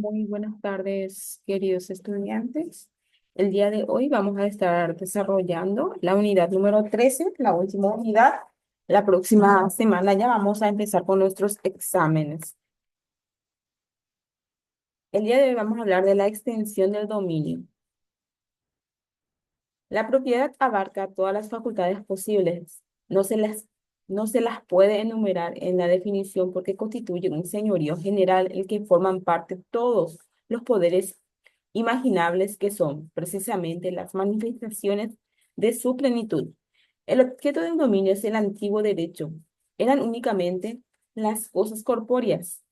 Muy buenas tardes, queridos estudiantes. El día de hoy vamos a estar desarrollando la unidad número 13, la última unidad. La próxima semana ya vamos a empezar con nuestros exámenes. El día de hoy vamos a hablar de la extensión del dominio. La propiedad abarca todas las facultades posibles. No se las puede enumerar en la definición porque constituye un señorío general el que forman parte todos los poderes imaginables que son precisamente las manifestaciones de su plenitud. El objeto del dominio es el antiguo derecho. Eran únicamente las cosas corporales,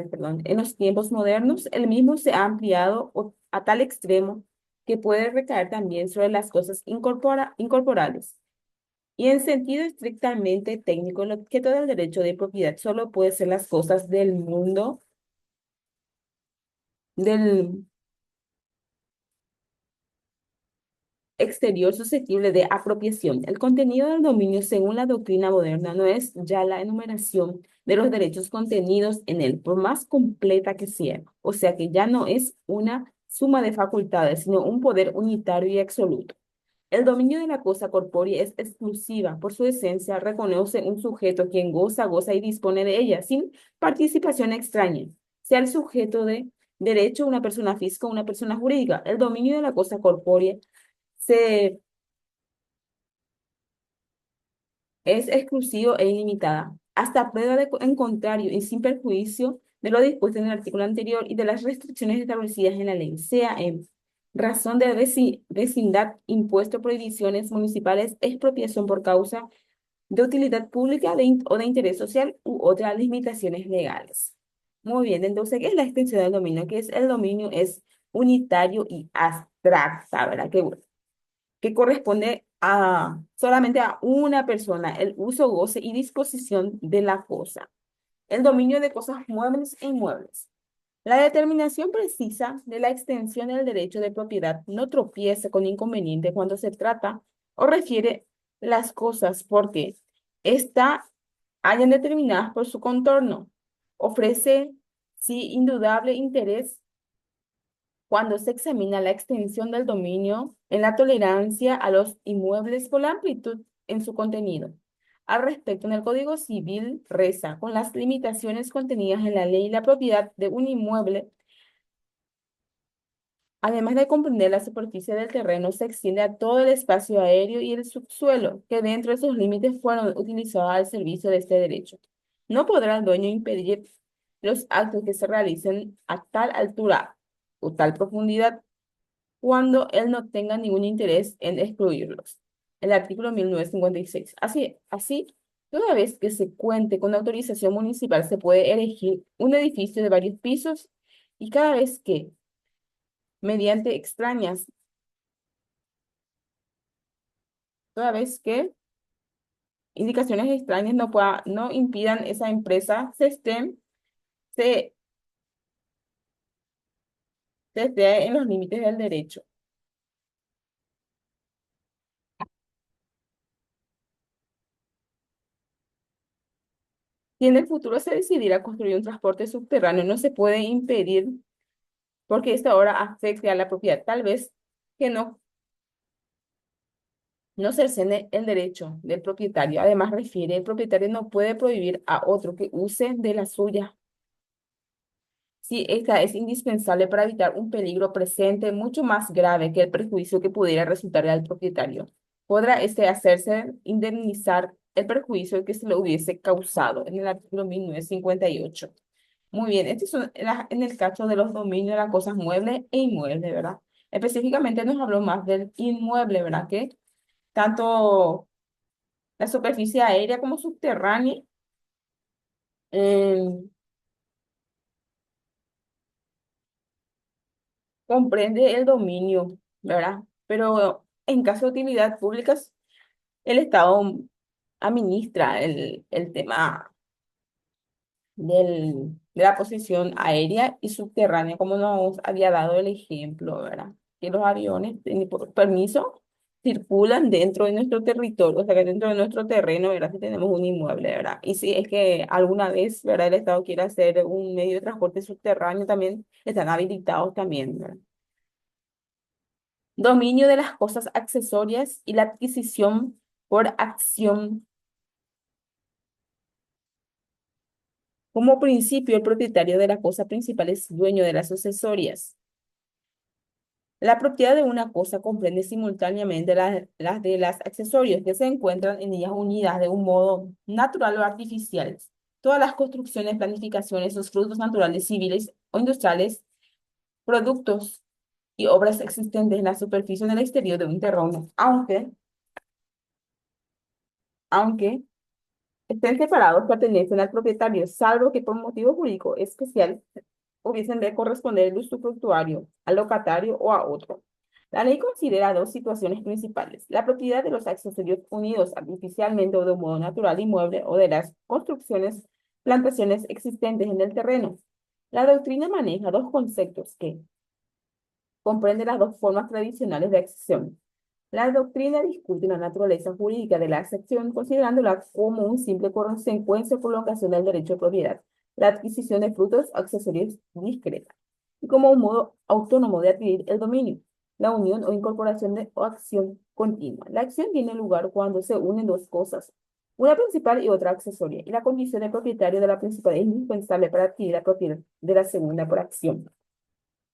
perdón. En los tiempos modernos, el mismo se ha ampliado a tal extremo que puede recaer también sobre las cosas incorporales. Y en sentido estrictamente técnico, el objeto del derecho de propiedad solo puede ser las cosas del mundo, del exterior susceptible de apropiación. El contenido del dominio, según la doctrina moderna, no es ya la enumeración de los derechos contenidos en él, por más completa que sea. O sea que ya no es una suma de facultades, sino un poder unitario y absoluto. El dominio de la cosa corpórea es exclusiva, por su esencia reconoce un sujeto quien goza y dispone de ella, sin participación extraña, sea el sujeto de derecho una persona física o una persona jurídica. El dominio de la cosa corpórea se, es exclusivo e ilimitada, hasta prueba en contrario y sin perjuicio de lo dispuesto en el artículo anterior y de las restricciones establecidas en la ley, sea en razón de vecindad, impuesto, prohibiciones municipales, expropiación por causa de utilidad pública o de interés social u otras limitaciones legales. Muy bien, entonces, ¿qué es la extensión del dominio? ¿Qué es el dominio? Es unitario y abstracta, ¿verdad? Que corresponde a solamente a una persona, el uso, goce y disposición de la cosa. El dominio de cosas muebles e inmuebles. La determinación precisa de la extensión del derecho de propiedad no tropieza con inconveniente cuando se trata o refiere las cosas porque está hayan determinadas por su contorno. Ofrece, sí, indudable interés cuando se examina la extensión del dominio en la tolerancia a los inmuebles por la amplitud en su contenido. Al respecto, en el Código Civil reza, con las limitaciones contenidas en la ley, la propiedad de un inmueble, además de comprender la superficie del terreno, se extiende a todo el espacio aéreo y el subsuelo, que dentro de sus límites fueron utilizados al servicio de este derecho. No podrá el dueño impedir los actos que se realicen a tal altura o tal profundidad cuando él no tenga ningún interés en excluirlos. El artículo 1956. Así, toda vez que se cuente con autorización municipal, se puede erigir un edificio de varios pisos y cada vez que, mediante extrañas, toda vez que indicaciones extrañas no impidan esa empresa, se, se esté en los límites del derecho. Si en el futuro se decidiera construir un transporte subterráneo, no se puede impedir porque esto ahora afecte a la propiedad. Tal vez que no cercene el derecho del propietario. Además, refiere, el propietario no puede prohibir a otro que use de la suya si esta es indispensable para evitar un peligro presente mucho más grave que el perjuicio que pudiera resultar al propietario. Podrá este hacerse indemnizar el perjuicio que se le hubiese causado en el artículo 1958. Muy bien, este es en el caso de los dominios de las cosas muebles e inmuebles, ¿verdad? Específicamente nos habló más del inmueble, ¿verdad? Que tanto la superficie aérea como subterránea eh, comprende el dominio, ¿verdad? Pero en caso de utilidad públicas, el Estado administra el tema de la posición aérea y subterránea, como nos había dado el ejemplo, ¿verdad? Que los aviones, permiso. circulan dentro de nuestro territorio, o sea, que dentro de nuestro terreno, ¿verdad? Si tenemos un inmueble, ¿verdad? Y si es que alguna vez, ¿verdad? El Estado quiere hacer un medio de transporte subterráneo también, están habilitados también, ¿verdad? Dominio de las cosas accesorias y la adquisición por acción. Como principio, el propietario de la cosa principal es dueño de las accesorias. La propiedad de una cosa comprende simultáneamente las de las accesorios que se encuentran en ellas unidas de un modo natural o artificial. Todas las construcciones, planificaciones, los frutos naturales, civiles o industriales, productos y obras existentes en la superficie o en el exterior de un terreno, aunque estén separados, pertenecen al propietario, salvo que por motivo jurídico especial hubiesen de corresponder el usufructuario al locatario o a otro. La ley considera dos situaciones principales: la propiedad de los accesorios unidos artificialmente o de un modo natural inmueble o de las construcciones, plantaciones existentes en el terreno. La doctrina maneja dos conceptos que comprenden las dos formas tradicionales de accesión. La doctrina discute la naturaleza jurídica de la accesión, considerándola como un simple consecuencia o prolongación del derecho de propiedad, la adquisición de frutos accesorios discreta, y como un modo autónomo de adquirir el dominio, la unión o incorporación de o acción continua. La acción tiene lugar cuando se unen dos cosas, una principal y otra accesoria, y la condición de propietario de la principal es indispensable para adquirir la propiedad de la segunda por acción.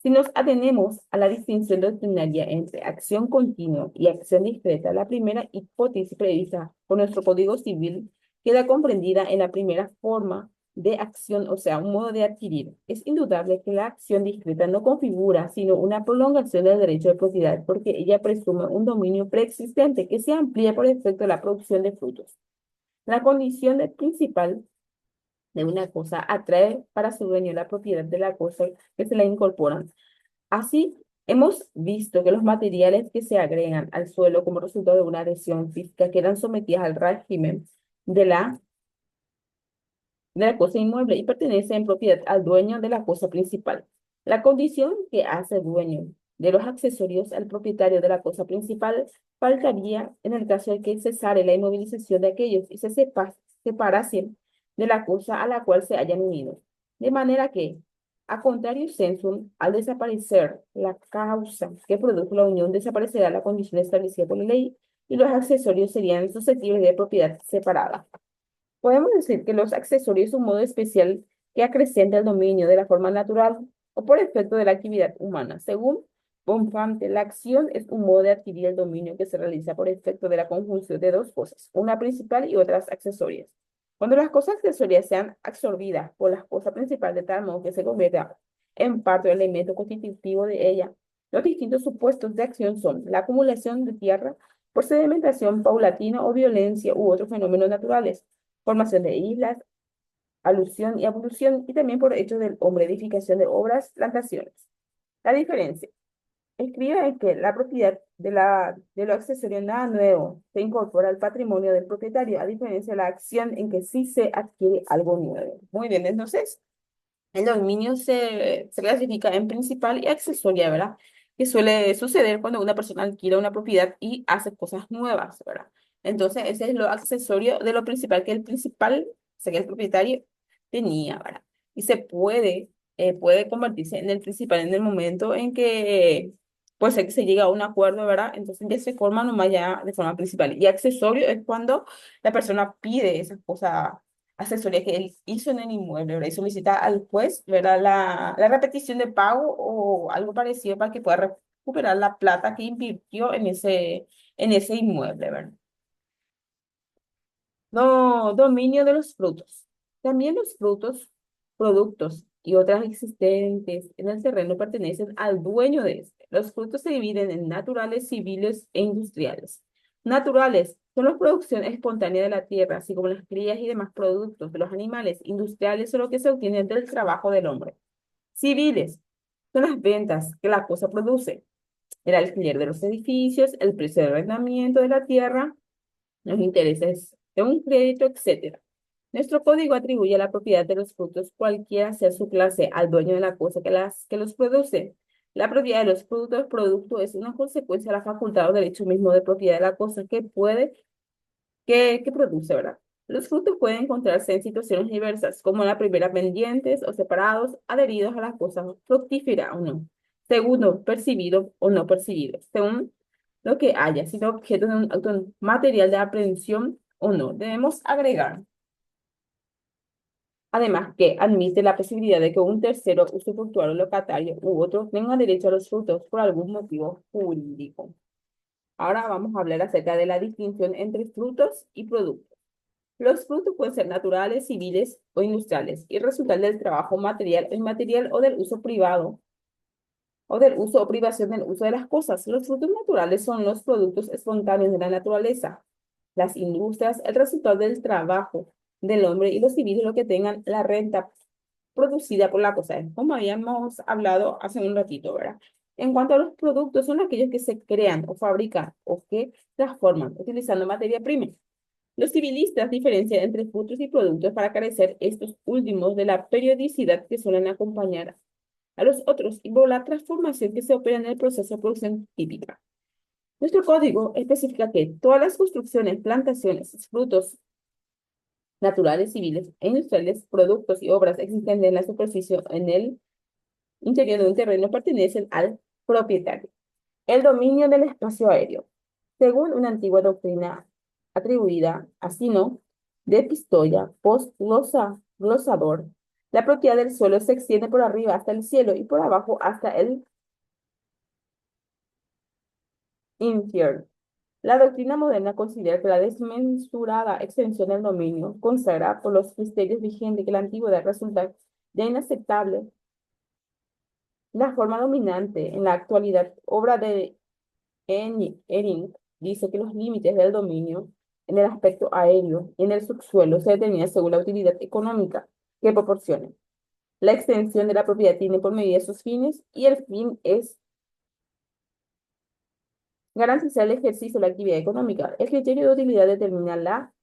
Si nos atenemos a la distinción doctrinaria entre acción continua y acción discreta, la primera hipótesis prevista por nuestro Código Civil queda comprendida en la primera forma de acción, o sea, un modo de adquirir. Es indudable que la acción discreta no configura sino una prolongación del derecho de propiedad, porque ella presume un dominio preexistente que se amplía por efecto de la producción de frutos. La condición principal de una cosa atrae para su dueño la propiedad de la cosa que se le incorporan. Así, hemos visto que los materiales que se agregan al suelo como resultado de una adhesión física quedan sometidas al régimen de la cosa inmueble y pertenecen en propiedad al dueño de la cosa principal. La condición que hace dueño de los accesorios al propietario de la cosa principal faltaría en el caso de que cesare la inmovilización de aquellos y se separasen de la cosa a la cual se hayan unido. De manera que, a contrario sensum, al desaparecer la causa que produjo la unión, desaparecerá la condición establecida por la ley y los accesorios serían susceptibles de propiedad separada. Podemos decir que los accesorios son un modo especial que acrecenta el dominio de la forma natural o por efecto de la actividad humana. Según Bonfante, la acción es un modo de adquirir el dominio que se realiza por efecto de la conjunción de dos cosas, una principal y otras accesorias. Cuando las cosas accesorias sean absorbidas por las cosas principales de tal modo que se convierta en parte del elemento constitutivo de ella, los distintos supuestos de acción son la acumulación de tierra por sedimentación paulatina o violencia u otros fenómenos naturales, formación de islas, alusión y ablución, y también por hechos del hombre, edificación de obras, plantaciones. La diferencia. Escribe en que la propiedad de lo accesorio nada nuevo se incorpora al patrimonio del propietario, a diferencia de la acción en que sí se adquiere algo nuevo. Muy bien, entonces, el dominio se clasifica en principal y accesoria, ¿verdad? Que suele suceder cuando una persona adquiere una propiedad y hace cosas nuevas, ¿verdad? Entonces, ese es lo accesorio de lo principal, que el principal, o sea, que el propietario tenía, ¿verdad? Y puede convertirse en el principal en el momento en que, pues, se llega a un acuerdo, ¿verdad? Entonces, ya se forma nomás ya de forma principal. Y accesorio es cuando la persona pide esas cosas asesoría que él hizo en el inmueble, ¿verdad? Y solicita al juez, ¿verdad? La repetición de pago o algo parecido para que pueda recuperar la plata que invirtió en ese inmueble, ¿verdad? No, dominio de los frutos. También los frutos, productos y otras existentes en el terreno pertenecen al dueño de este. Los frutos se dividen en naturales, civiles e industriales. Naturales son la producción espontánea de la tierra, así como las crías y demás productos de los animales. Industriales son lo que se obtiene del trabajo del hombre. Civiles son las ventas que la cosa produce, el alquiler de los edificios, el precio de arrendamiento de la tierra, los intereses de un crédito, etcétera. Nuestro código atribuye la propiedad de los frutos, cualquiera sea su clase, al dueño de la cosa que los produce. La propiedad de los frutos, producto es una consecuencia de la facultad o derecho mismo de propiedad de la cosa que produce, ¿verdad? Los frutos pueden encontrarse en situaciones diversas, como la primera pendientes o separados, adheridos a las cosas fructífera o no. Segundo, percibido o no percibido, según lo que haya sido objeto de un acto material de aprehensión o no. Debemos agregar, además, que admite la posibilidad de que un tercero, usufructuario, locatario u otro tenga derecho a los frutos por algún motivo jurídico. Ahora vamos a hablar acerca de la distinción entre frutos y productos. Los frutos pueden ser naturales, civiles o industriales y resultan del trabajo material o inmaterial o del uso privado o del uso o privación del uso de las cosas. Los frutos naturales son los productos espontáneos de la naturaleza. Las industrias, el resultado del trabajo del hombre, y los civiles, lo que tengan la renta producida por la cosa, como habíamos hablado hace un ratito, ¿verdad? En cuanto a los productos, son aquellos que se crean o fabrican o que transforman utilizando materia prima. Los civilistas diferencian entre frutos y productos para carecer estos últimos de la periodicidad que suelen acompañar a los otros y por la transformación que se opera en el proceso de producción típica. Nuestro código especifica que todas las construcciones, plantaciones, frutos naturales, civiles e industriales, productos y obras existentes en la superficie o en el interior de un terreno pertenecen al propietario. El dominio del espacio aéreo. Según una antigua doctrina atribuida a Sino de Pistoia, post-glosador, la propiedad del suelo se extiende por arriba hasta el cielo y por abajo hasta el infierno. La doctrina moderna considera que la desmesurada extensión del dominio consagra por los criterios vigentes que la antigüedad resulta ya inaceptable. La forma dominante en la actualidad, obra de Ehring, dice que los límites del dominio en el aspecto aéreo y en el subsuelo se determinan según la utilidad económica que proporcionen. La extensión de la propiedad tiene por medida sus fines y el fin es garantizar el ejercicio de la actividad económica. El criterio de utilidad determina la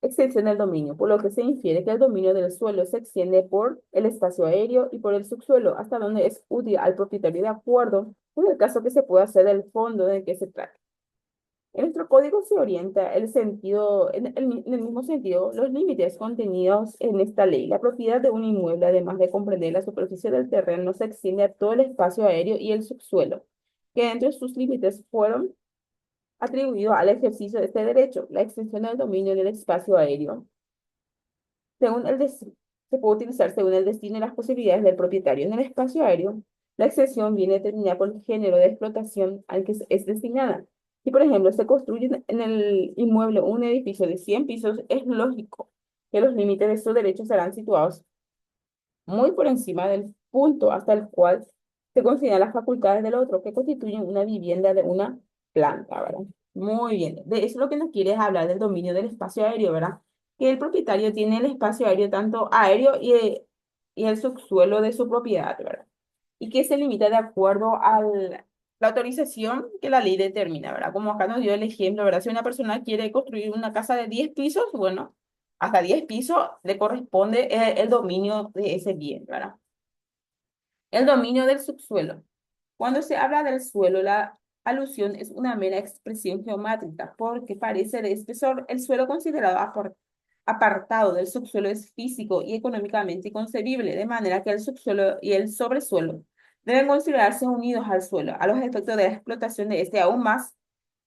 extensión del dominio, por lo que se infiere que el dominio del suelo se extiende por el espacio aéreo y por el subsuelo, hasta donde es útil al propietario de acuerdo con el caso que se pueda hacer del fondo de que se trata. En nuestro código se orienta el sentido, en el mismo sentido, los límites contenidos en esta ley. La propiedad de un inmueble, además de comprender la superficie del terreno, se extiende a todo el espacio aéreo y el subsuelo, que dentro de sus límites fueron atribuidos al ejercicio de este derecho. La extensión del dominio en el espacio aéreo, según el destino, se puede utilizar según el destino y las posibilidades del propietario. En el espacio aéreo, la extensión viene determinada por el género de explotación al que es destinada. Si, por ejemplo, se construye en el inmueble un edificio de 100 pisos, es lógico que los límites de su derecho serán situados muy por encima del punto hasta el cual se consideran las facultades del otro, que constituyen una vivienda de una planta, ¿verdad? Muy bien. De eso es lo que nos quiere hablar del dominio del espacio aéreo, ¿verdad? Que el propietario tiene el espacio aéreo tanto aéreo y el subsuelo de su propiedad, ¿verdad? Y que se limita de acuerdo a la autorización que la ley determina, ¿verdad? Como acá nos dio el ejemplo, ¿verdad? Si una persona quiere construir una casa de 10 pisos, bueno, hasta 10 pisos le corresponde el dominio de ese bien, ¿verdad? El dominio del subsuelo. Cuando se habla del suelo, la alusión es una mera expresión geométrica, porque parece de espesor. El suelo considerado apartado del subsuelo es físico y económicamente inconcebible, de manera que el subsuelo y el sobresuelo deben considerarse unidos al suelo, a los efectos de la explotación de este aún más,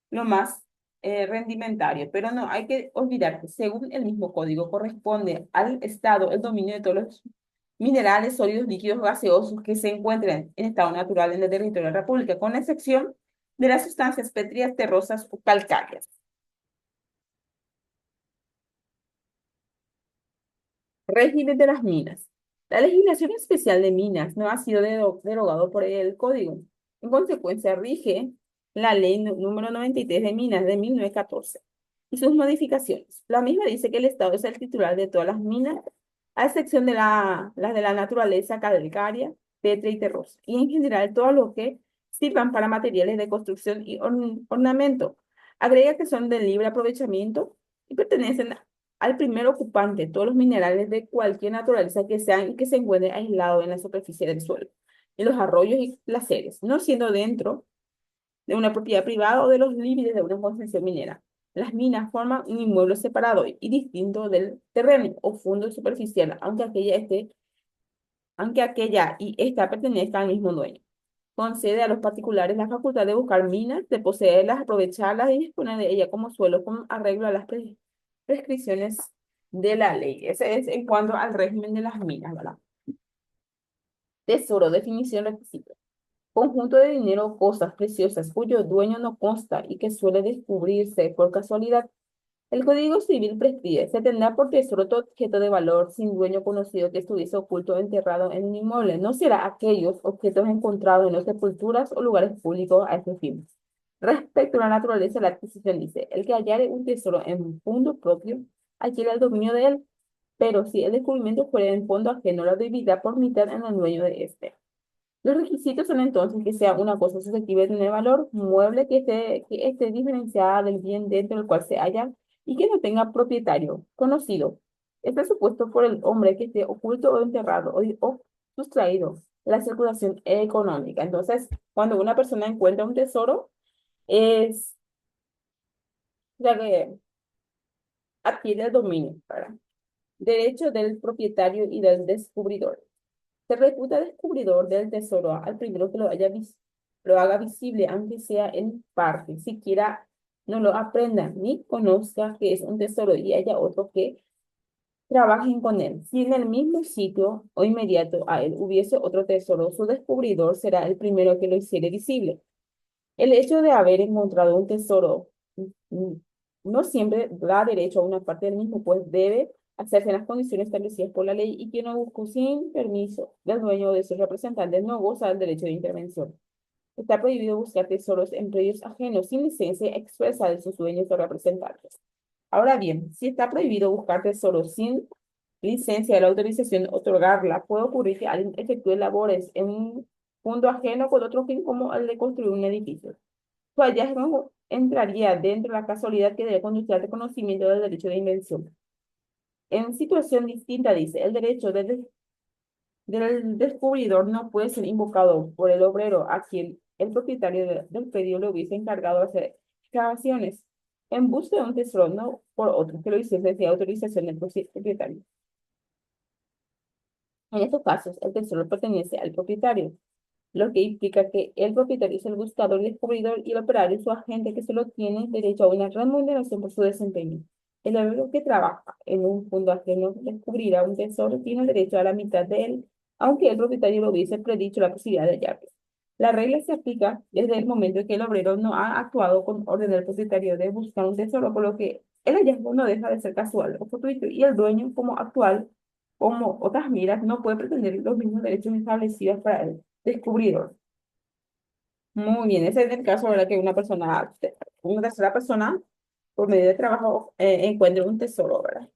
lo más rendimentario. Pero no hay que olvidar que según el mismo código corresponde al Estado el dominio de todos los minerales, sólidos, líquidos, gaseosos que se encuentran en estado natural en el territorio de la República, con excepción de las sustancias pétreas, terrosas o calcáreas. Régimen de las minas. La legislación especial de minas no ha sido derogado por el Código. En consecuencia, rige la Ley número 93 de Minas de 1914 y sus modificaciones. La misma dice que el Estado es el titular de todas las minas, a excepción de las de la naturaleza calcárea, pétrea y terrosa, y en general todo lo que sirvan para materiales de construcción y ornamento. Agrega que son de libre aprovechamiento y pertenecen al primer ocupante todos los minerales de cualquier naturaleza que sean y que se encuentren aislados en la superficie del suelo. en los arroyos y placeres, no siendo dentro de una propiedad privada o de los límites de una concesión minera. Las minas forman un inmueble separado y distinto del terreno o fondo superficial, aunque aquella y esta pertenezcan al mismo dueño. Concede a los particulares la facultad de buscar minas, de poseerlas, aprovecharlas y disponer de ellas como suelo con arreglo a las prescripciones de la ley. Ese es en cuanto al régimen de las minas, ¿verdad? Tesoro, definición, requisito. Conjunto de dinero o cosas preciosas cuyo dueño no consta y que suele descubrirse por casualidad. El Código Civil prescribe, se tendrá por tesoro todo objeto de valor sin dueño conocido que estuviese oculto o enterrado en un inmueble. No será aquellos objetos encontrados en las sepulturas o lugares públicos a este fin. Respecto a la naturaleza de la adquisición, dice, el que hallare un tesoro en fondo propio, adquiere el dominio de él, pero si el descubrimiento fuera en fondo ajeno, la dividirá por mitad en el dueño de este. Los requisitos son entonces que sea una cosa susceptible de tener valor, mueble que esté diferenciada del bien dentro del cual se halla y que no tenga propietario conocido. Está supuesto por el hombre que esté oculto o enterrado o sustraído la circulación económica. Entonces, cuando una persona encuentra un tesoro, es la que adquiere el dominio, ¿verdad? Derecho del propietario y del descubridor. Se reputa descubridor del tesoro al primero que lo haga visible, aunque sea en parte, siquiera no lo aprenda ni conozca que es un tesoro y haya otro que trabajen con él. Si en el mismo sitio o inmediato a él hubiese otro tesoro, su descubridor será el primero que lo hiciere visible. El hecho de haber encontrado un tesoro mm, no siempre da derecho a una parte del mismo, pues debe hacerse en las condiciones establecidas por la ley y quien lo buscó sin permiso del dueño o de sus representantes no goza del derecho de intervención. Está prohibido buscar tesoros en predios ajenos sin licencia expresa de sus dueños o representantes. Ahora bien, si está prohibido buscar tesoros sin licencia de la autorización de otorgarla, puede ocurrir que alguien efectúe labores en un mundo ajeno con otro fin como el de construir un edificio. Su hallazgo entraría dentro de la casualidad que debe conducir al reconocimiento del derecho de invención. En situación distinta, dice, el derecho del descubridor no puede ser invocado por el obrero a quien el propietario del predio le hubiese encargado de hacer excavaciones en busca de un tesoro, no por otro que lo hiciese sin autorización del propietario. En estos casos, el tesoro pertenece al propietario, lo que implica que el propietario es el buscador, el descubridor y el operario, su agente que solo tiene derecho a una remuneración por su desempeño. El obrero que trabaja en un fondo ajeno descubrirá un tesoro, tiene derecho a la mitad de él, aunque el propietario lo hubiese predicho la posibilidad de hallarlo. La regla se aplica desde el momento en que el obrero no ha actuado con orden del propietario de buscar un tesoro, por lo que el hallazgo no deja de ser casual o fortuito y el dueño, como actual, como otras miras, no puede pretender los mismos derechos establecidos para él descubridor. Muy bien, ese es el caso, ¿verdad? Que una tercera persona, por medio de trabajo, encuentre un tesoro, ¿verdad?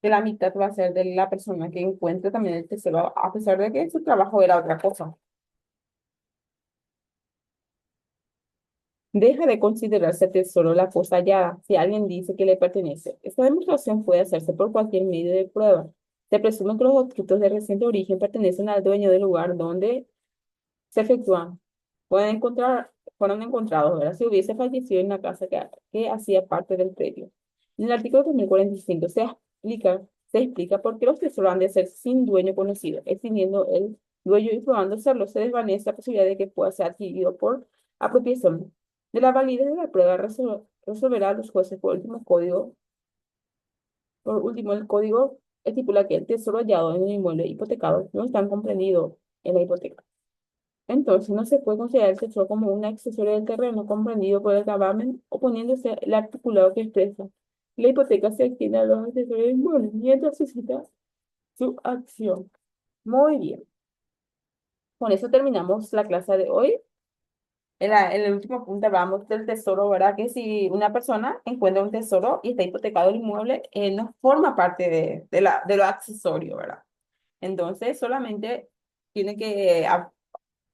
Que la mitad va a ser de la persona que encuentre también el tesoro, a pesar de que su trabajo era otra cosa. Deja de considerarse tesoro la cosa hallada si alguien dice que le pertenece. Esta demostración puede hacerse por cualquier medio de prueba. Se presume que los objetos de reciente origen pertenecen al dueño del lugar donde se efectúan. Fueron encontrados, ¿verdad? Si hubiese fallecido en la casa que hacía parte del predio. En el artículo 2045 se explica por qué los tesoros han de ser sin dueño conocido, extinguiendo el dueño y probando serlo, se desvanece la posibilidad de que pueda ser adquirido por apropiación. De la validez de la prueba resolverá los jueces por último, el código estipula que el tesoro hallado en un inmueble hipotecado no está comprendido en la hipoteca. Entonces, no se puede considerar el tesoro como un accesorio del terreno comprendido por el gravamen, oponiéndose el articulado que expresa. La hipoteca se extiende a los accesorios inmuebles mientras suscita su acción. Muy bien. Con eso terminamos la clase de hoy. En el último punto hablamos del tesoro, ¿verdad? Que si una persona encuentra un tesoro y está hipotecado el inmueble, no forma parte de lo accesorio, ¿verdad? Entonces, solamente tiene que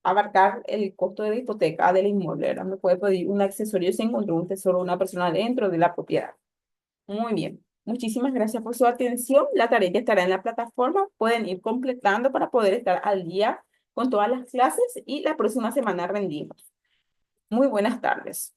abarcar el costo de la hipoteca del inmueble, ¿verdad? No puede pedir un accesorio si encontró un tesoro una persona dentro de la propiedad. Muy bien. Muchísimas gracias por su atención. La tarea ya estará en la plataforma. Pueden ir completando para poder estar al día con todas las clases y la próxima semana rendimos. Muy buenas tardes.